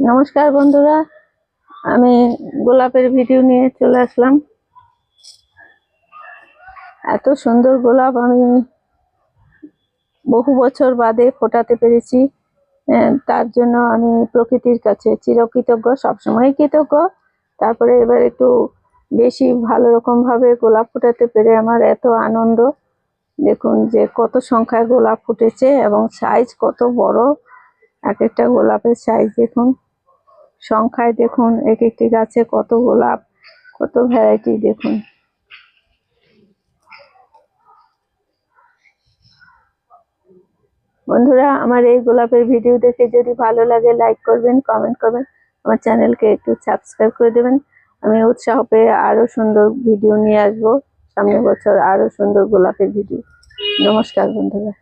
নমস্কার বন্ধুরা, আমি গোলাপের ভিডিও নিয়ে চলে আসলাম। এত সুন্দর গোলাপ আমি বহু বছর বাদে ফোটাতে পেরেছি। তার জন্য আমি প্রকৃতির কাছে চিরকৃতজ্ঞ, সবসময় কৃতজ্ঞ। তারপরে এবার একটু বেশি ভালো রকম ভাবে গোলাপ ফোটাতে পেরে আমার এত আনন্দ। দেখুন যে কত সংখ্যায় গোলাপ ফুটেছে এবং সাইজ কত বড়। এক একটা গোলাপের সাইজ দেখুন, সংখ্যায় দেখুন, এক একটি গাছে কত গোলাপ, কত ভ্যারাইটি দেখুন। বন্ধুরা, আমার এই গোলাপের ভিডিও দেখে যদি ভালো লাগে লাইক করবেন, কমেন্ট করবেন, আমার চ্যানেলকে একটু সাবস্ক্রাইব করে দেবেন। আমি উৎসাহ পেয়ে আরো সুন্দর ভিডিও নিয়ে আসবো সামনের বছর, আরো সুন্দর গোলাপের ভিডিও। নমস্কার বন্ধুরা।